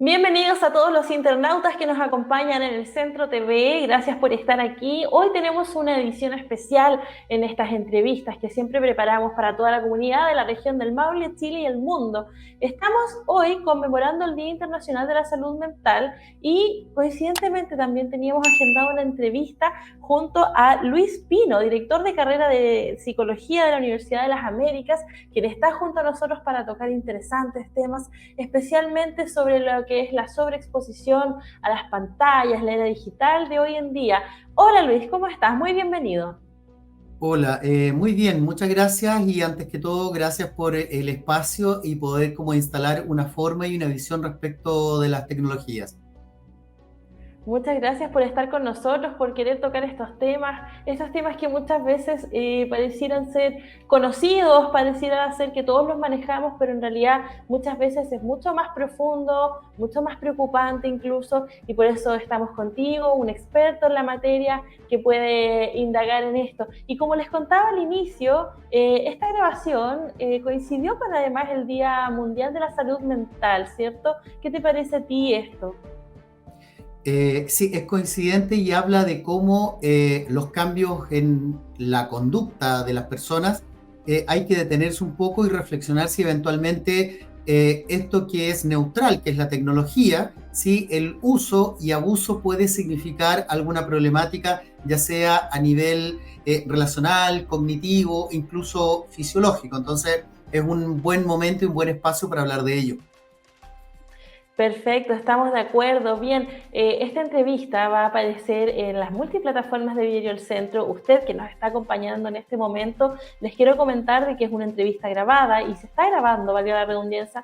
Bienvenidos a todos los internautas que nos acompañan en el Centro TV. Gracias por estar aquí. Hoy tenemos una edición especial en estas entrevistas que siempre preparamos para toda la comunidad de la región del Maule, Chile y el mundo. Estamos hoy conmemorando el Día Internacional de la Salud Mental y coincidentemente también teníamos agendado una entrevista junto a Luis Pino, director de carrera de Psicología de la Universidad de las Américas, quien está junto a nosotros para tocar interesantes temas, especialmente sobre lo que es la sobreexposición a las pantallas, la era digital de hoy en día. Hola Luis, ¿cómo estás? Muy bienvenido. Hola, muy bien, muchas gracias y antes que todo, gracias por el espacio y poder como instalar una forma y una visión respecto de las tecnologías. Muchas gracias por estar con nosotros, por querer tocar estos temas que muchas veces parecieran ser conocidos, pareciera ser que todos los manejamos, pero en realidad muchas veces es mucho más profundo, mucho más preocupante incluso, y por eso estamos contigo, un experto en la materia que puede indagar en esto. Y como les contaba al inicio, esta grabación coincidió con además el Día Mundial de la Salud Mental, ¿cierto? ¿Qué te parece a ti esto? Sí, es coincidente y habla de cómo los cambios en la conducta de las personas hay que detenerse un poco y reflexionar si eventualmente esto que es neutral, que es la tecnología, si el uso y abuso puede significar alguna problemática, ya sea a nivel relacional, cognitivo, incluso fisiológico. Entonces, es un buen momento y un buen espacio para hablar de ello. Perfecto, estamos de acuerdo. Bien, esta entrevista va a aparecer en las multiplataformas de Video El Centro. Usted que nos está acompañando en este momento, les quiero comentar de que es una entrevista grabada y se está grabando, valga la redundancia,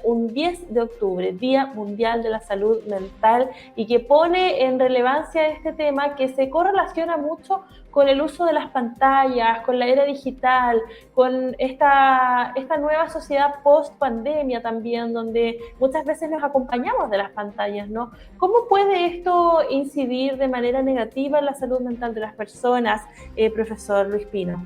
un 10 de octubre, Día Mundial de la Salud Mental, y que pone en relevancia este tema que se correlaciona mucho con el uso de las pantallas, con la era digital, con esta nueva sociedad post pandemia también, donde muchas veces nos acompañamos de las pantallas, ¿no? ¿Cómo puede esto incidir de manera negativa en la salud mental de las personas, profesor Luis Pino?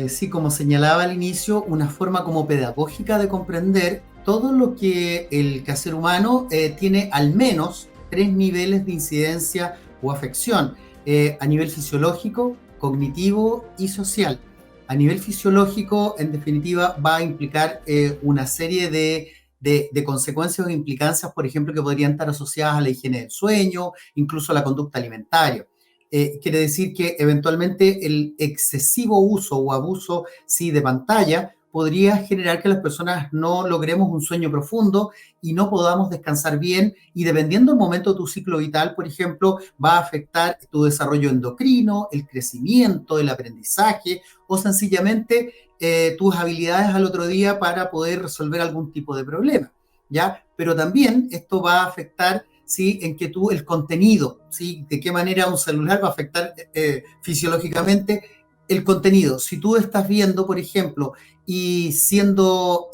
Sí, como señalaba al inicio, una forma como pedagógica de comprender todo lo que el quehacer humano tiene al menos tres niveles de incidencia o afección, a nivel fisiológico, cognitivo y social. A nivel fisiológico, en definitiva, va a implicar una serie de consecuencias o implicancias, por ejemplo, que podrían estar asociadas a la higiene del sueño, incluso a la conducta alimentaria. Quiere decir que eventualmente el excesivo uso o abuso, sí, de pantalla podría generar que las personas no logremos un sueño profundo y no podamos descansar bien y dependiendo del momento de tu ciclo vital, por ejemplo, va a afectar tu desarrollo endocrino, el crecimiento, el aprendizaje o sencillamente tus habilidades al otro día para poder resolver algún tipo de problema, ¿ya? Pero también esto va a afectar, ¿sí?, en que tú, el contenido, ¿sí?, de qué manera un celular va a afectar fisiológicamente el contenido. Si tú estás viendo, por ejemplo, y siendo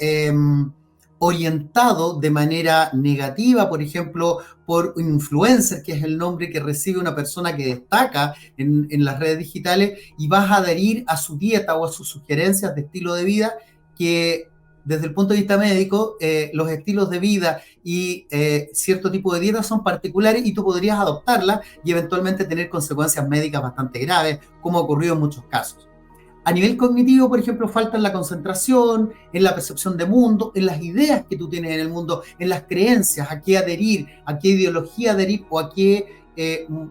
orientado de manera negativa, por ejemplo, por un influencer, que es el nombre que recibe una persona que destaca en las redes digitales, y vas a adherir a su dieta o a sus sugerencias de estilo de vida, que desde el punto de vista médico, los estilos de vida y cierto tipo de dieta son particulares y tú podrías adoptarla y eventualmente tener consecuencias médicas bastante graves, como ha ocurrido en muchos casos. A nivel cognitivo, por ejemplo, falta en la concentración, en la percepción de mundo, en las ideas que tú tienes en el mundo, en las creencias, a qué adherir, a qué ideología adherir o a qué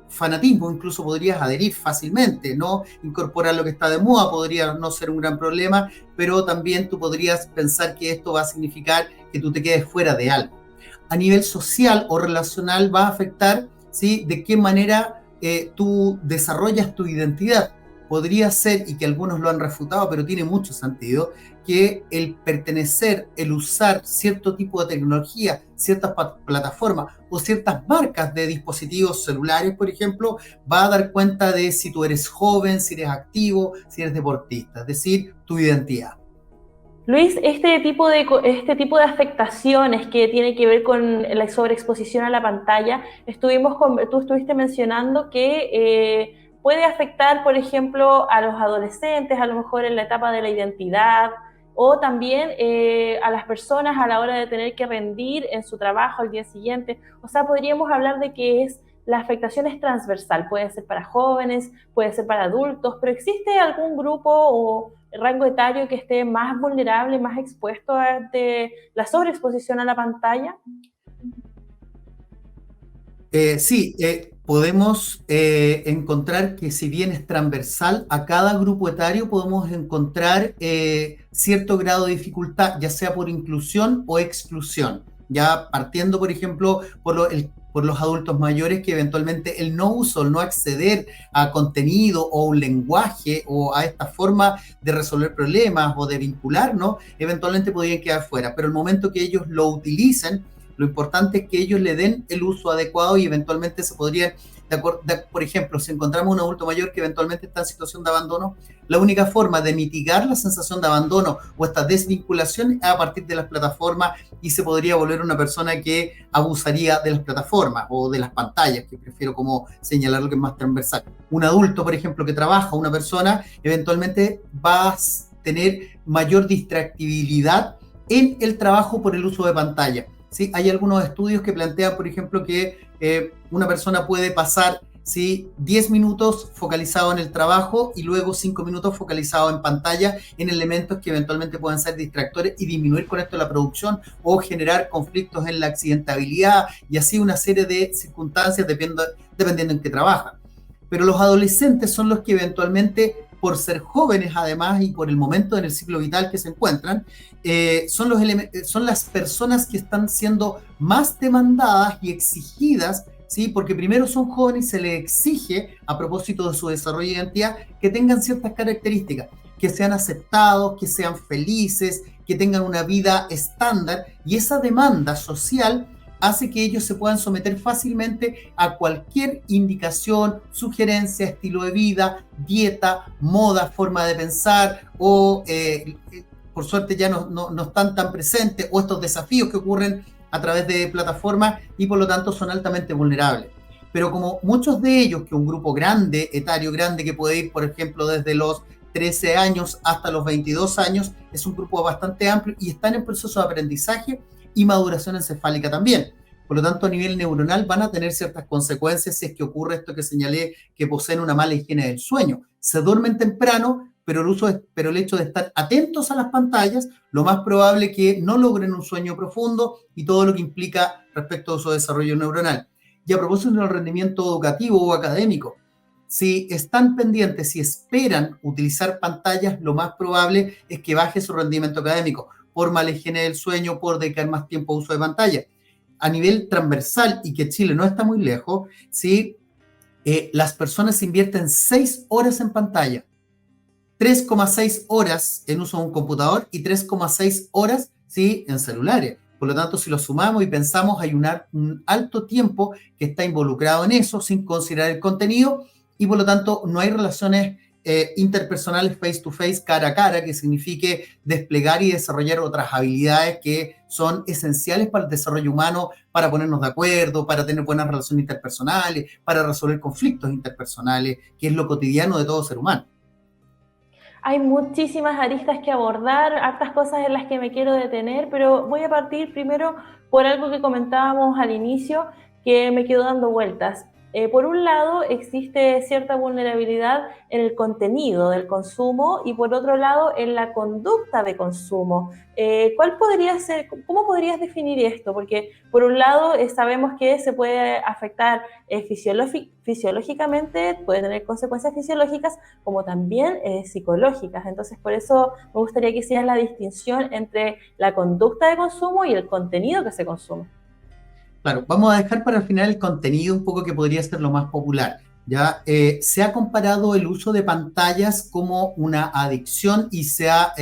fanatismo incluso podrías adherir fácilmente, ¿no? Incorporar lo que está de moda podría no ser un gran problema, pero también tú podrías pensar que esto va a significar que tú te quedes fuera de algo. A nivel social o relacional va a afectar, ¿sí?, de qué manera tú desarrollas tu identidad. Podría ser, y que algunos lo han refutado, pero tiene mucho sentido, que el pertenecer, el usar cierto tipo de tecnología, ciertas plataformas o ciertas marcas de dispositivos celulares, por ejemplo, va a dar cuenta de si tú eres joven, si eres activo, si eres deportista, es decir, tu identidad. Luis, este tipo de afectaciones que tiene que ver con la sobreexposición a la pantalla, tú estuviste mencionando que puede afectar, por ejemplo, a los adolescentes, a lo mejor en la etapa de la identidad. o también a las personas a la hora de tener que rendir en su trabajo al día siguiente. O sea, podríamos hablar de que la afectación es transversal, puede ser para jóvenes, puede ser para adultos, pero ¿existe algún grupo o rango etario que esté más vulnerable, más expuesto ante la sobreexposición a la pantalla? Sí, podemos encontrar que si bien es transversal, a cada grupo etario podemos encontrar cierto grado de dificultad, ya sea por inclusión o exclusión. Ya partiendo, por ejemplo, por los adultos mayores, que eventualmente el no uso, el no acceder a contenido o un lenguaje o a esta forma de resolver problemas o de vincularnos, eventualmente podrían quedar fuera. Pero el momento que ellos lo utilicen, lo importante es que ellos le den el uso adecuado y eventualmente se podrían, por ejemplo, si encontramos un adulto mayor que eventualmente está en situación de abandono, la única forma de mitigar la sensación de abandono o esta desvinculación es a partir de las plataformas y se podría volver una persona que abusaría de las plataformas o de las pantallas, que prefiero como señalar lo que es más transversal. Un adulto, por ejemplo, que trabaja, una persona, eventualmente va a tener mayor distractibilidad en el trabajo por el uso de pantalla. ¿Sí? Hay algunos estudios que plantean, por ejemplo, que una persona puede pasar, ¿sí?, 10 minutos focalizado en el trabajo y luego 5 minutos focalizado en pantalla, en elementos que eventualmente puedan ser distractores y disminuir con esto la producción o generar conflictos en la accidentabilidad y así una serie de circunstancias dependiendo en qué trabaja. Pero los adolescentes son los que eventualmente, por ser jóvenes además y por el momento en el ciclo vital que se encuentran, son las personas que están siendo más demandadas y exigidas, ¿sí? Porque primero son jóvenes y se les exige, a propósito de su desarrollo de identidad, que tengan ciertas características, que sean aceptados, que sean felices, que tengan una vida estándar, y esa demanda social hace que ellos se puedan someter fácilmente a cualquier indicación, sugerencia, estilo de vida, dieta, moda, forma de pensar o por suerte ya no están tan presentes o estos desafíos que ocurren a través de plataformas y por lo tanto son altamente vulnerables. Pero como muchos de ellos, que un grupo grande, etario grande, que puede ir, por ejemplo, desde los 13 años hasta los 22 años, es un grupo bastante amplio y están en proceso de aprendizaje y maduración encefálica también. Por lo tanto, a nivel neuronal van a tener ciertas consecuencias si es que ocurre esto que señalé, que poseen una mala higiene del sueño. Se duermen temprano, pero el hecho de estar atentos a las pantallas, lo más probable es que no logren un sueño profundo y todo lo que implica respecto a su desarrollo neuronal. Y a propósito del rendimiento educativo o académico, si están pendientes, si esperan utilizar pantallas, lo más probable es que baje su rendimiento académico por mala higiene del sueño, por dedicar más tiempo a uso de pantalla. A nivel transversal, y que Chile no está muy lejos, ¿sí? Las personas invierten 6 horas en pantalla, 3,6 horas en uso de un computador y 3,6 horas, ¿sí?, en celulares. Por lo tanto, si lo sumamos y pensamos, hay un alto tiempo que está involucrado en eso, sin considerar el contenido, y por lo tanto no hay relaciones interpersonales face to face, cara a cara, que signifique desplegar y desarrollar otras habilidades que son esenciales para el desarrollo humano, para ponernos de acuerdo, para tener buenas relaciones interpersonales, para resolver conflictos interpersonales, que es lo cotidiano de todo ser humano. Hay muchísimas aristas que abordar, hartas cosas en las que me quiero detener, pero voy a partir primero por algo que comentábamos al inicio que me quedó dando vueltas. Por un lado, existe cierta vulnerabilidad en el contenido del consumo y por otro lado, en la conducta de consumo. ¿Cuál podría ser, cómo podrías definir esto? Porque por un lado, sabemos que se puede afectar fisiológicamente, puede tener consecuencias fisiológicas, como también psicológicas. Entonces, por eso me gustaría que hicieras la distinción entre la conducta de consumo y el contenido que se consume. Claro, vamos a dejar para el final el contenido un poco que podría ser lo más popular. Ya se ha comparado el uso de pantallas como una adicción y se ha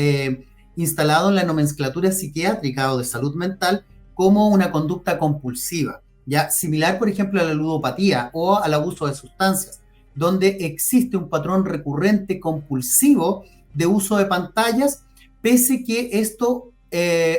instalado en la nomenclatura psiquiátrica o de salud mental como una conducta compulsiva, ya similar, por ejemplo, a la ludopatía o al abuso de sustancias, donde existe un patrón recurrente compulsivo de uso de pantallas, pese que esto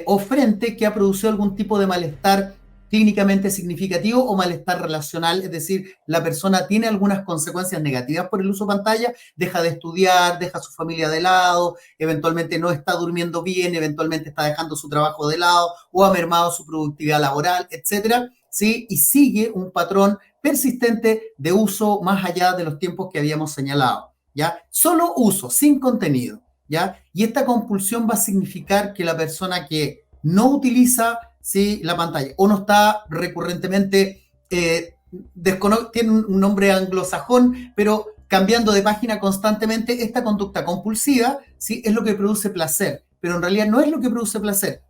o frente que ha producido algún tipo de malestar clínicamente significativo o malestar relacional, es decir, la persona tiene algunas consecuencias negativas por el uso de pantalla, deja de estudiar, deja a su familia de lado, eventualmente no está durmiendo bien, eventualmente está dejando su trabajo de lado o ha mermado su productividad laboral, etcétera, ¿sí? Y sigue un patrón persistente de uso más allá de los tiempos que habíamos señalado, ¿ya? Solo uso, sin contenido, ¿ya? Y esta compulsión va a significar que la persona que no utiliza, ¿sí?, la pantalla o no está recurrentemente, tiene un nombre anglosajón, pero cambiando de página constantemente, esta conducta compulsiva, ¿sí?, es lo que produce placer, pero en realidad no es lo que produce placer.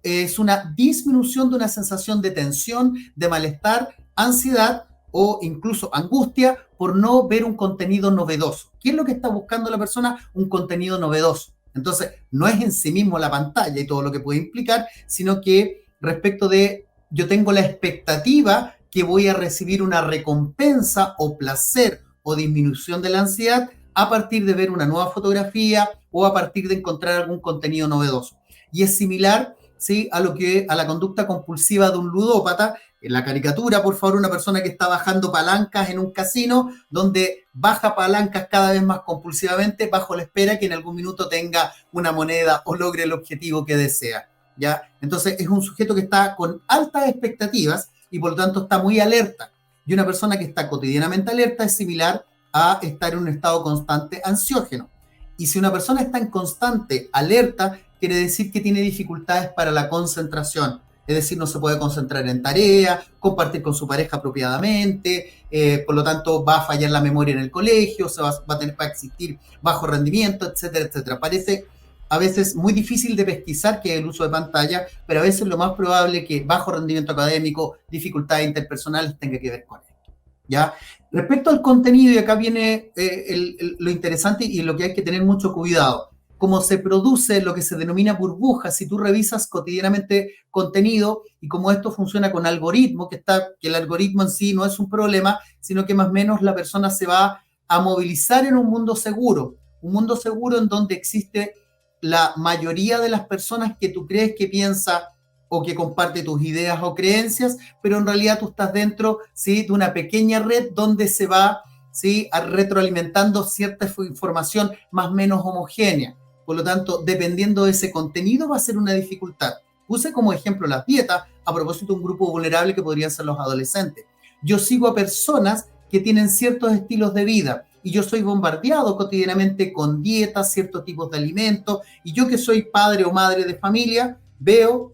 Es una disminución de una sensación de tensión, de malestar, ansiedad o incluso angustia por no ver un contenido novedoso. ¿Qué es lo que está buscando la persona? Un contenido novedoso. Entonces, no es en sí mismo la pantalla y todo lo que puede implicar, sino que respecto de yo tengo la expectativa que voy a recibir una recompensa o placer o disminución de la ansiedad a partir de ver una nueva fotografía o a partir de encontrar algún contenido novedoso. Y es similar, ¿sí?, a la conducta compulsiva de un ludópata. En la caricatura, por favor, una persona que está bajando palancas en un casino, donde baja palancas cada vez más compulsivamente bajo la espera que en algún minuto tenga una moneda o logre el objetivo que desea, ¿ya? Entonces es un sujeto que está con altas expectativas y por lo tanto está muy alerta. Y una persona que está cotidianamente alerta es similar a estar en un estado constante ansiógeno. Y si una persona está en constante alerta, quiere decir que tiene dificultades para la concentración. Es decir, no se puede concentrar en tarea, compartir con su pareja apropiadamente, por lo tanto va a fallar la memoria en el colegio, va a existir bajo rendimiento, etcétera, etcétera. Parece a veces muy difícil de pesquisar que es el uso de pantalla, pero a veces lo más probable es que bajo rendimiento académico, dificultades interpersonales tenga que ver con esto, ¿ya? Respecto al contenido, y acá viene lo interesante y lo que hay que tener mucho cuidado. Cómo se produce lo que se denomina burbujas, si tú revisas cotidianamente contenido y cómo esto funciona con algoritmo, que el algoritmo en sí no es un problema, sino que más o menos la persona se va a movilizar en un mundo seguro en donde existe la mayoría de las personas que tú crees que piensa o que comparte tus ideas o creencias, pero en realidad tú estás dentro, ¿sí?, de una pequeña red donde se va, ¿sí?, retroalimentando cierta información más o menos homogénea. Por lo tanto, dependiendo de ese contenido va a ser una dificultad. Puse como ejemplo las dietas, a propósito de un grupo vulnerable que podrían ser los adolescentes. Yo sigo a personas que tienen ciertos estilos de vida y yo soy bombardeado cotidianamente con dietas, ciertos tipos de alimentos, y yo que soy padre o madre de familia, veo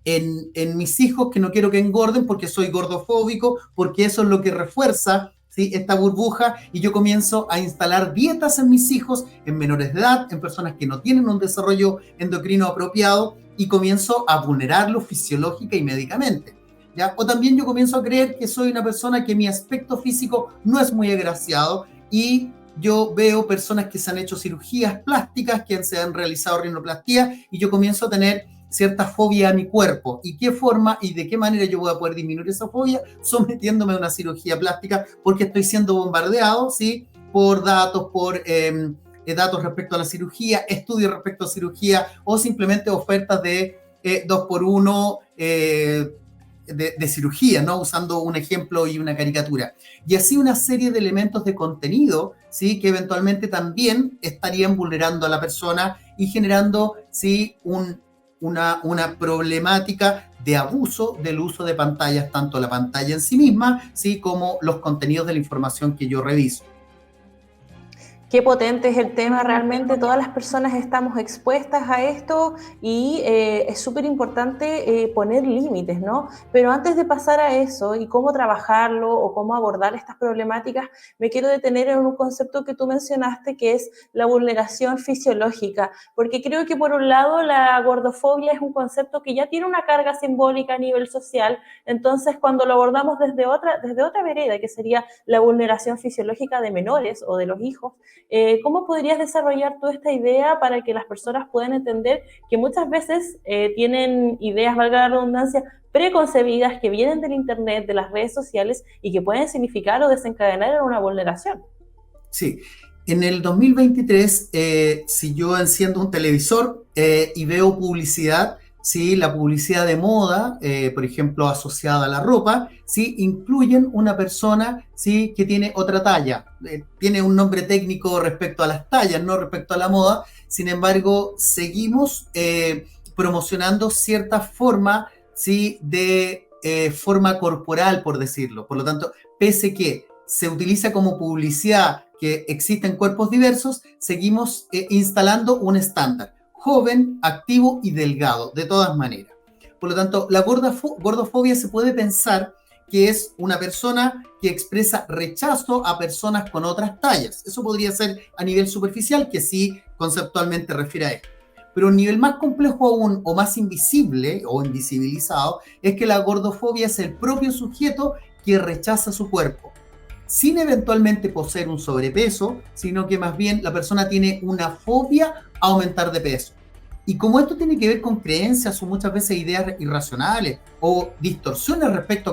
en mis hijos que no quiero que engorden porque soy gordofóbico, porque eso es lo que refuerza, ¿sí?, esta burbuja, y yo comienzo a instalar dietas en mis hijos, en menores de edad, en personas que no tienen un desarrollo endocrino apropiado, y comienzo a vulnerarlo fisiológica y médicamente, ¿ya? O también yo comienzo a creer que soy una persona que mi aspecto físico no es muy agraciado, y yo veo personas que se han hecho cirugías plásticas, que se han realizado rinoplastia, y yo comienzo a tener cierta fobia a mi cuerpo. ¿Y qué forma y de qué manera yo voy a poder disminuir esa fobia? Sometiéndome a una cirugía plástica, porque estoy siendo bombardeado, ¿sí?, por datos, datos respecto a la cirugía, estudios respecto a cirugía, o simplemente ofertas de 2x1 de cirugía, ¿no?, usando un ejemplo y una caricatura. Y así una serie de elementos de contenido, ¿sí?, que eventualmente también estarían vulnerando a la persona y generando, ¿sí?, una problemática de abuso del uso de pantallas, tanto la pantalla en sí misma, ¿sí?, como los contenidos de la información que yo reviso. Qué potente es el tema, realmente todas las personas estamos expuestas a esto y es súper importante poner límites, ¿no? Pero antes de pasar a eso y cómo trabajarlo o cómo abordar estas problemáticas, me quiero detener en un concepto que tú mencionaste, que es la vulneración fisiológica, porque creo que por un lado la gordofobia es un concepto que ya tiene una carga simbólica a nivel social, entonces cuando lo abordamos desde otra vereda, que sería la vulneración fisiológica de menores o de los hijos, ¿cómo podrías desarrollar tú esta idea para que las personas puedan entender que muchas veces tienen ideas, valga la redundancia, preconcebidas que vienen del internet, de las redes sociales y que pueden significar o desencadenar una vulneración? Sí, en el 2023, si yo enciendo un televisor y veo publicidad, ¿sí? La publicidad de moda, por ejemplo, asociada a la ropa, ¿sí? Incluyen una persona, ¿sí? Que tiene otra talla. Tiene un nombre técnico respecto a las tallas, no respecto a la moda. Sin embargo, seguimos promocionando cierta forma, ¿sí? De forma corporal, por decirlo. Por lo tanto, pese que se utiliza como publicidad que existen cuerpos diversos, seguimos instalando un estándar joven, activo y delgado, de todas maneras. Por lo tanto, la gordofobia se puede pensar que es una persona que expresa rechazo a personas con otras tallas. Eso podría ser a nivel superficial, que sí conceptualmente refiere a esto. Pero un nivel más complejo aún, o más invisible o invisibilizado, es que la gordofobia es el propio sujeto que rechaza su cuerpo, sin eventualmente poseer un sobrepeso, sino que más bien la persona tiene una fobia a aumentar de peso. Y como esto tiene que ver con creencias o muchas veces ideas irracionales o distorsiones respecto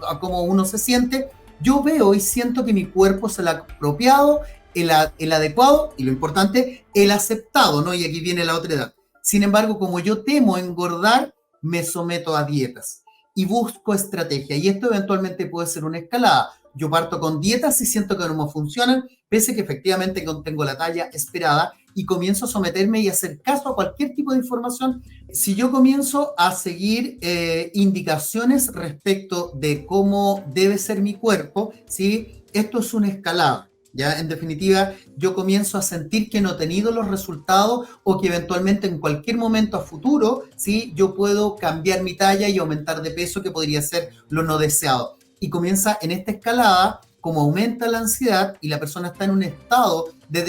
a cómo uno se siente, yo veo y siento que mi cuerpo es el apropiado, el adecuado y lo importante, el aceptado, ¿no? Y aquí viene la otra edad. Sin embargo, como yo temo engordar, me someto a dietas y busco estrategia. Y esto eventualmente puede ser una escalada. Yo parto con dietas y siento que no me funcionan, pese que efectivamente contengo la talla esperada y comienzo a someterme y hacer caso a cualquier tipo de información. Si yo comienzo a seguir indicaciones respecto de cómo debe ser mi cuerpo, ¿sí? Esto es una escalada. ¿Ya? En definitiva, yo comienzo a sentir que no he tenido los resultados o que eventualmente en cualquier momento a futuro, ¿sí? Yo puedo cambiar mi talla y aumentar de peso, que podría ser lo no deseado. Y comienza en esta escalada, como aumenta la ansiedad y la persona está en un estado de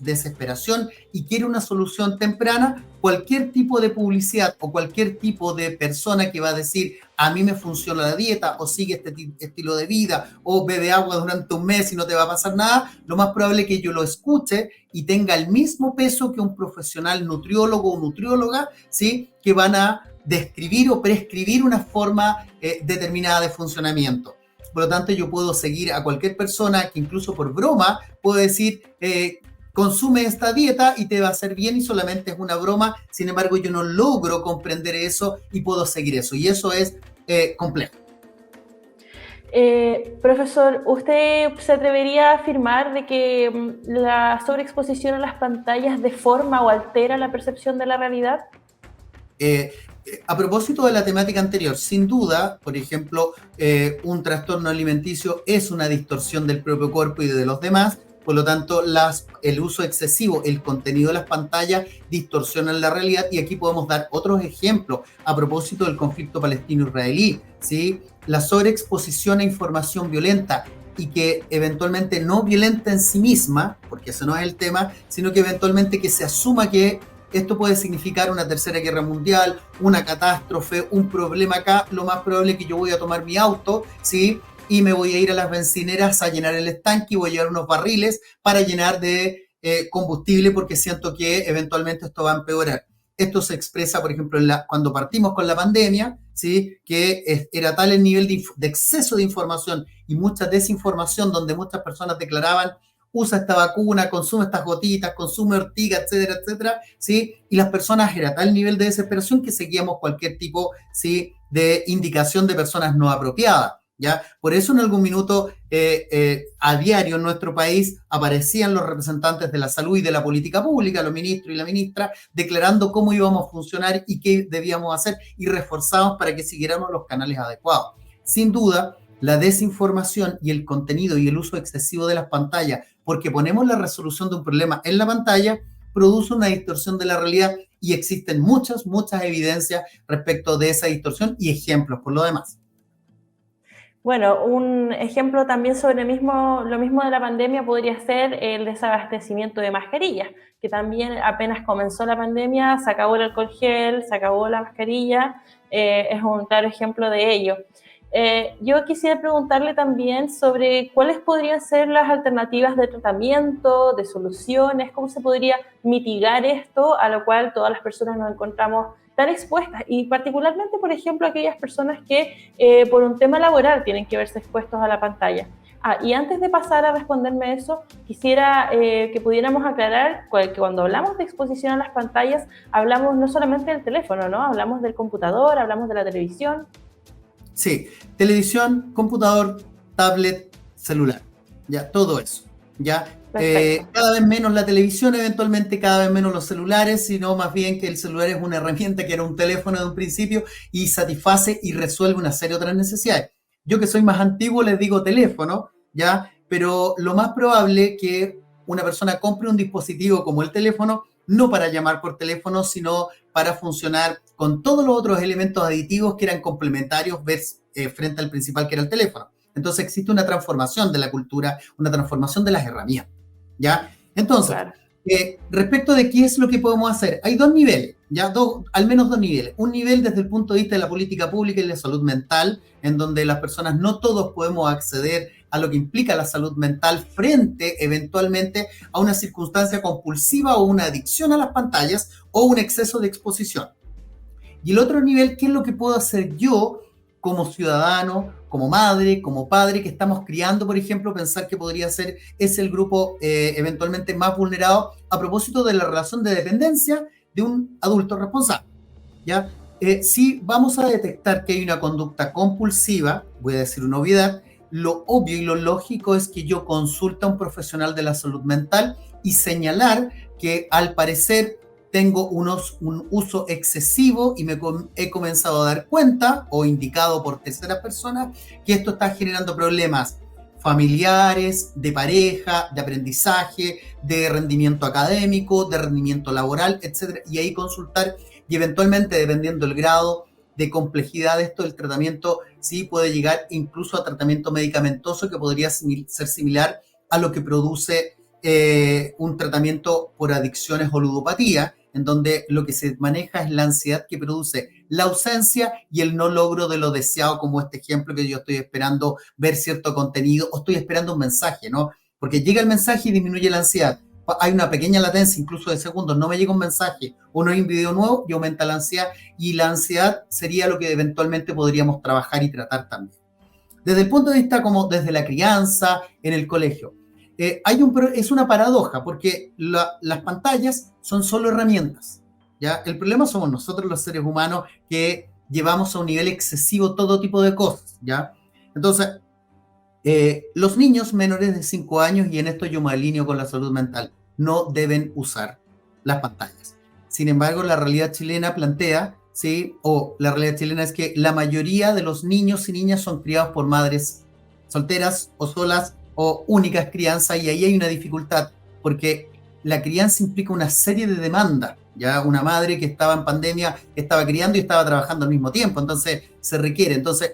desesperación y quiere una solución temprana, cualquier tipo de publicidad o cualquier tipo de persona que va a decir a mí me funciona la dieta o sigue este estilo de vida o bebe agua durante un mes y no te va a pasar nada, lo más probable es que yo lo escuche y tenga el mismo peso que un profesional nutriólogo o nutrióloga, ¿sí? Que van a describir o prescribir una forma determinada de funcionamiento. Por lo tanto, yo puedo seguir a cualquier persona que incluso por broma puedo decir, consume esta dieta y te va a hacer bien y solamente es una broma. Sin embargo, yo no logro comprender eso y puedo seguir eso. Y eso es complejo. Profesor, ¿usted se atrevería a afirmar de que la sobreexposición a las pantallas deforma o altera la percepción de la realidad? A propósito de la temática anterior, sin duda, por ejemplo, un trastorno alimenticio es una distorsión del propio cuerpo y de los demás, por lo tanto, el uso excesivo, el contenido de las pantallas distorsionan la realidad y aquí podemos dar otros ejemplos a propósito del conflicto palestino-israelí, ¿sí? La sobreexposición a información violenta y que eventualmente no violenta en sí misma, porque ese no es el tema, sino que eventualmente que se asuma que esto puede significar una tercera guerra mundial, una catástrofe, un problema acá. Lo más probable es que yo voy a tomar mi auto, ¿sí? Y me voy a ir a las bencineras a llenar el estanque y voy a llevar unos barriles para llenar de combustible porque siento que eventualmente esto va a empeorar. Esto se expresa, por ejemplo, cuando partimos con la pandemia, ¿sí? Que era tal el nivel de exceso de información y mucha desinformación donde muchas personas declaraban usa esta vacuna, consume estas gotitas, consume ortiga, etcétera, etcétera, ¿sí? Y las personas era tal nivel de desesperación que seguíamos cualquier tipo, ¿sí? De indicación de personas no apropiadas, ¿ya? Por eso en algún minuto a diario en nuestro país aparecían los representantes de la salud y de la política pública, los ministros y la ministra, declarando cómo íbamos a funcionar y qué debíamos hacer y reforzamos para que siguiéramos los canales adecuados. Sin duda, la desinformación y el contenido y el uso excesivo de las pantallas, porque ponemos la resolución de un problema en la pantalla, produce una distorsión de la realidad y existen muchas evidencias respecto de esa distorsión y ejemplos por lo demás. Bueno, un ejemplo también sobre lo mismo de la pandemia podría ser el desabastecimiento de mascarillas, que también apenas comenzó la pandemia, se acabó el alcohol gel, se acabó la mascarilla, es un claro ejemplo de ello. Yo quisiera preguntarle también sobre cuáles podrían ser las alternativas de tratamiento, de soluciones, cómo se podría mitigar esto, a lo cual todas las personas nos encontramos tan expuestas y particularmente, por ejemplo, aquellas personas que por un tema laboral tienen que verse expuestos a la pantalla. Y antes de pasar a responderme eso, quisiera que pudiéramos aclarar que cuando hablamos de exposición a las pantallas, hablamos no solamente del teléfono, ¿no? Hablamos del computador, hablamos de la televisión. Sí, televisión, computador, tablet, celular, ya, todo eso, ya. Cada vez menos la televisión, eventualmente cada vez menos los celulares, sino más bien que el celular es una herramienta que era un teléfono de un principio y satisface y resuelve una serie de otras necesidades. Yo que soy más antiguo les digo teléfono, ya, pero lo más probable que una persona compre un dispositivo como el teléfono, no para llamar por teléfono, sino para funcionar con todos los otros elementos aditivos que eran complementarios frente al principal que era el teléfono. Entonces existe una transformación de la cultura, una transformación de las herramientas. ¿Ya? Entonces, Claro. Respecto de qué es lo que podemos hacer, hay dos niveles, ¿ya? Al menos dos niveles. Un nivel desde el punto de vista de la política pública y la salud mental, en donde las personas no todos podemos acceder a lo que implica la salud mental frente eventualmente a una circunstancia compulsiva o una adicción a las pantallas o un exceso de exposición. Y el otro nivel, ¿qué es lo que puedo hacer yo como ciudadano, como madre, como padre que estamos criando, por ejemplo, pensar que podría ser es el grupo eventualmente más vulnerado a propósito de la relación de dependencia de un adulto responsable? ¿Ya? Si vamos a detectar que hay una conducta compulsiva, voy a decir una obviedad, lo obvio y lo lógico es que yo consulte a un profesional de la salud mental y señalar que al parecer tengo un uso excesivo y me he comenzado a dar cuenta o indicado por terceras personas que esto está generando problemas familiares, de pareja, de aprendizaje, de rendimiento académico, de rendimiento laboral, etc. Y ahí consultar y eventualmente, dependiendo del grado de complejidad de esto, el tratamiento sí puede llegar incluso a tratamiento medicamentoso que podría ser similar a lo que produce un tratamiento por adicciones o ludopatía, en donde lo que se maneja es la ansiedad que produce la ausencia y el no logro de lo deseado, como este ejemplo que yo estoy esperando ver cierto contenido o estoy esperando un mensaje, ¿no? Porque llega el mensaje y disminuye la ansiedad. Hay una pequeña latencia, incluso de segundos, no me llega un mensaje o no hay un video nuevo y aumenta la ansiedad, y la ansiedad sería lo que eventualmente podríamos trabajar y tratar también. Desde el punto de vista como desde la crianza, en el colegio, es una paradoja porque las pantallas son solo herramientas, ¿ya? El problema somos nosotros los seres humanos que llevamos a un nivel excesivo todo tipo de cosas, ¿ya? Entonces, los niños menores de 5 años, y en esto yo me alineo con la salud mental, no deben usar las pantallas. Sin embargo, la realidad chilena plantea, ¿sí? La realidad chilena es que la mayoría de los niños y niñas son criados por madres solteras o solas o únicas crianzas, y ahí hay una dificultad, porque la crianza implica una serie de demandas, ya una madre que estaba en pandemia estaba criando y estaba trabajando al mismo tiempo, entonces se requiere, entonces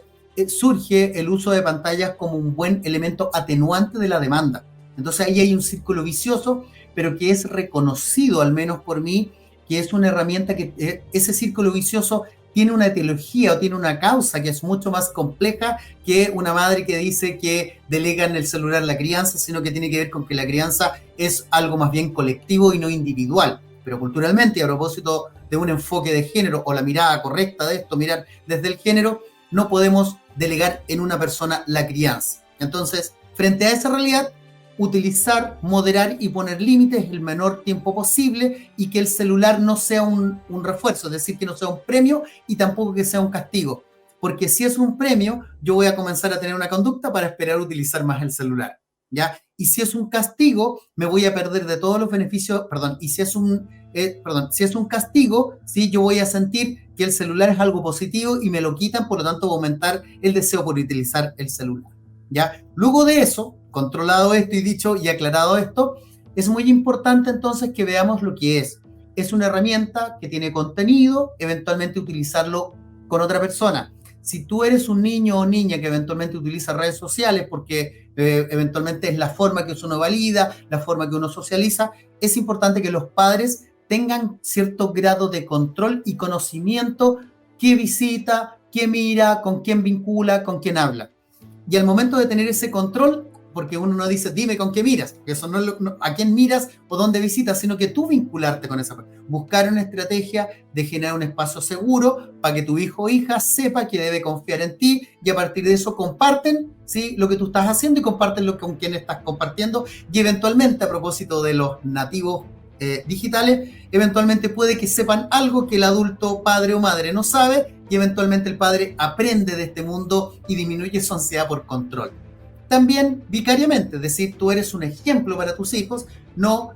surge el uso de pantallas como un buen elemento atenuante de la demanda. Entonces ahí hay un círculo vicioso, pero que es reconocido, al menos por mí, que es una herramienta que ese círculo vicioso tiene una etiología o tiene una causa que es mucho más compleja que una madre que dice que delega en el celular la crianza, sino que tiene que ver con que la crianza es algo más bien colectivo y no individual. Pero culturalmente, y a propósito de un enfoque de género o la mirada correcta de esto, mirar desde el género, no podemos delegar en una persona la crianza. Entonces, frente a esa realidad, utilizar, moderar y poner límites el menor tiempo posible, y que el celular no sea un refuerzo, es decir, que no sea un premio y tampoco que sea un castigo. Porque si es un premio, yo voy a comenzar a tener una conducta para esperar utilizar más el celular, ¿ya? Y si es un castigo, me voy a perder de todos los beneficios, y si es un castigo, ¿sí? Yo voy a sentir que el celular es algo positivo y me lo quitan, por lo tanto va a aumentar el deseo por utilizar el celular, ¿ya? Luego de eso, controlado esto y dicho y aclarado esto, es muy importante entonces que veamos lo que es. Es una herramienta que tiene contenido, eventualmente utilizarlo con otra persona. Si tú eres un niño o niña que eventualmente utiliza redes sociales porque eventualmente es la forma que uno valida, la forma que uno socializa, es importante que los padres tengan cierto grado de control y conocimiento, qué visita, qué mira, con quién vincula, con quién habla. Y al momento de tener ese control, porque uno no dice, dime con qué miras, que eso a quién miras o dónde visitas, sino que tú vincularte con esa persona. Buscar una estrategia de generar un espacio seguro para que tu hijo o hija sepa que debe confiar en ti y a partir de eso comparten, ¿sí?, lo que tú estás haciendo y comparten lo con quien estás compartiendo y eventualmente, a propósito de los nativos digitales, eventualmente puede que sepan algo que el adulto padre o madre no sabe y eventualmente el padre aprende de este mundo y disminuye su ansiedad por control. También vicariamente, es decir, tú eres un ejemplo para tus hijos, no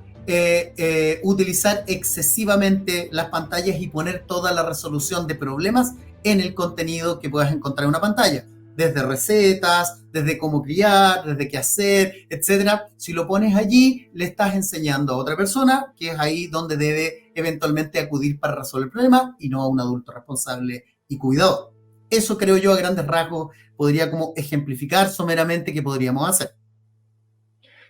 utilizar excesivamente las pantallas y poner toda la resolución de problemas en el contenido que puedas encontrar en una pantalla, desde recetas, desde cómo criar, desde qué hacer, etcétera. Si lo pones allí, le estás enseñando a otra persona, que es ahí donde debe eventualmente acudir para resolver el problema y no a un adulto responsable y cuidador. Eso creo yo a grandes rasgos podría como ejemplificar someramente qué podríamos hacer.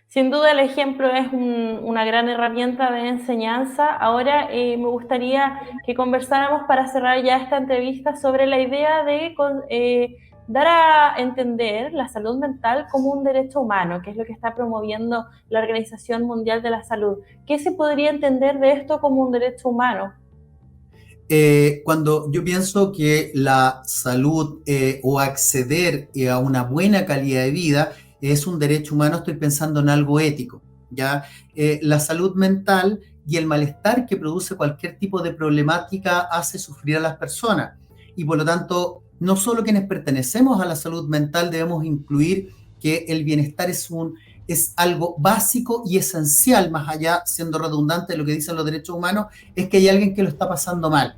Sin duda el ejemplo es una gran herramienta de enseñanza. Ahora me gustaría que conversáramos para cerrar ya esta entrevista sobre la idea de dar a entender la salud mental como un derecho humano, que es lo que está promoviendo la Organización Mundial de la Salud. ¿Qué se podría entender de esto como un derecho humano? Cuando yo pienso que la salud o acceder a una buena calidad de vida es un derecho humano, estoy pensando en algo ético, ¿ya? La salud mental y el malestar que produce cualquier tipo de problemática hace sufrir a las personas y por lo tanto, no solo quienes pertenecemos a la salud mental debemos incluir que el bienestar es algo básico y esencial, más allá, siendo redundante de lo que dicen los derechos humanos, es que hay alguien que lo está pasando mal.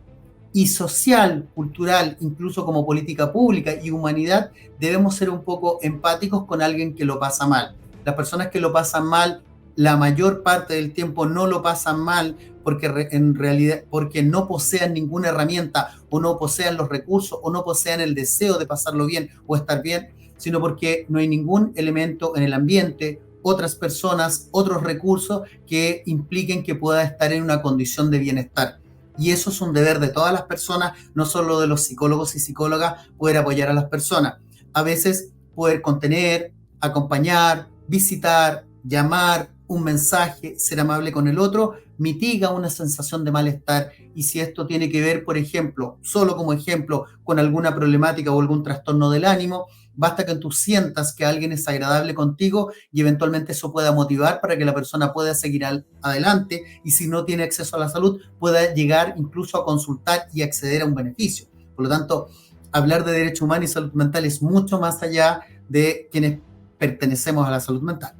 Y social, cultural, incluso como política pública y humanidad, debemos ser un poco empáticos con alguien que lo pasa mal. Las personas que lo pasan mal, la mayor parte del tiempo no lo pasan mal porque en realidad porque no posean ninguna herramienta o no posean los recursos o no posean el deseo de pasarlo bien o estar bien, sino porque no hay ningún elemento en el ambiente, otras personas, otros recursos que impliquen que pueda estar en una condición de bienestar. Y eso es un deber de todas las personas, no solo de los psicólogos y psicólogas, poder apoyar a las personas. A veces poder contener, acompañar, visitar, llamar, un mensaje, ser amable con el otro, mitiga una sensación de malestar. Y si esto tiene que ver, por ejemplo, solo como ejemplo, con alguna problemática o algún trastorno del ánimo, basta que tú sientas que alguien es agradable contigo y eventualmente eso pueda motivar para que la persona pueda seguir adelante y si no tiene acceso a la salud, pueda llegar incluso a consultar y acceder a un beneficio. Por lo tanto, hablar de derecho humano y salud mental es mucho más allá de quienes pertenecemos a la salud mental.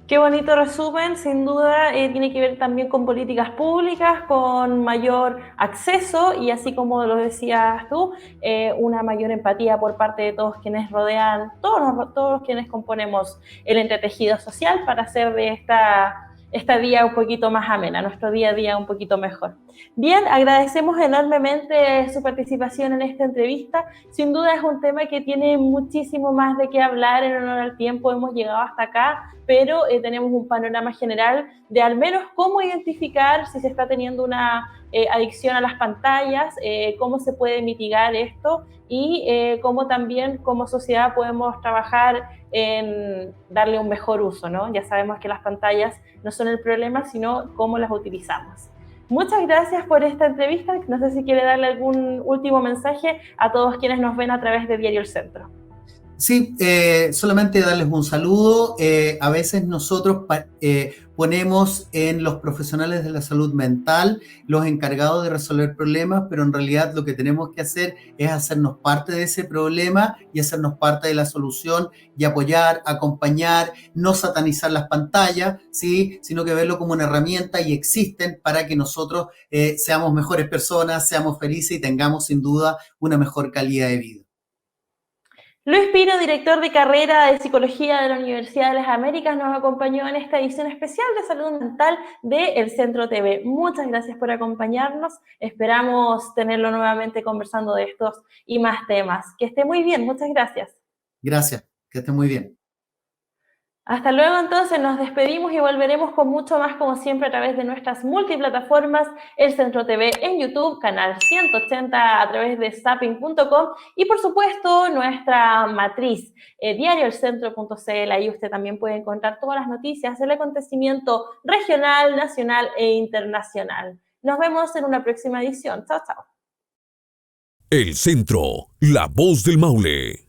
Qué bonito resumen, sin duda tiene que ver también con políticas públicas, con mayor acceso y así como lo decías tú, una mayor empatía por parte de todos quienes rodean, todos quienes componemos el entretejido social para hacer de esta día un poquito más amena, nuestro día a día un poquito mejor. Bien, agradecemos enormemente su participación en esta entrevista. Sin duda es un tema que tiene muchísimo más de qué hablar en honor al tiempo. Hemos llegado hasta acá, pero tenemos un panorama general de al menos cómo identificar si se está teniendo una adicción a las pantallas, cómo se puede mitigar esto y cómo también como sociedad podemos trabajar en darle un mejor uso, ¿no? Ya sabemos que las pantallas no son el problema, sino cómo las utilizamos. Muchas gracias por esta entrevista. No sé si quiere darle algún último mensaje a todos quienes nos ven a través de Diario El Centro. Sí, solamente darles un saludo. A veces nosotros ponemos en los profesionales de la salud mental los encargados de resolver problemas, pero en realidad lo que tenemos que hacer es hacernos parte de ese problema y hacernos parte de la solución y apoyar, acompañar, no satanizar las pantallas, ¿sí?, sino que verlo como una herramienta y existen para que nosotros seamos mejores personas, seamos felices y tengamos sin duda una mejor calidad de vida. Luis Pino, director de carrera de Psicología de la Universidad de las Américas, nos acompañó en esta edición especial de Salud Mental de El Centro TV. Muchas gracias por acompañarnos. Esperamos tenerlo nuevamente conversando de estos y más temas. Que esté muy bien. Muchas gracias. Gracias, que esté muy bien. Hasta luego, entonces nos despedimos y volveremos con mucho más, como siempre, a través de nuestras multiplataformas, El Centro TV en YouTube, canal 180 a través de zapping.com y, por supuesto, nuestra matriz, diarioelcentro.cl. Ahí usted también puede encontrar todas las noticias del acontecimiento regional, nacional e internacional. Nos vemos en una próxima edición. Chao, chao. El Centro, la voz del Maule.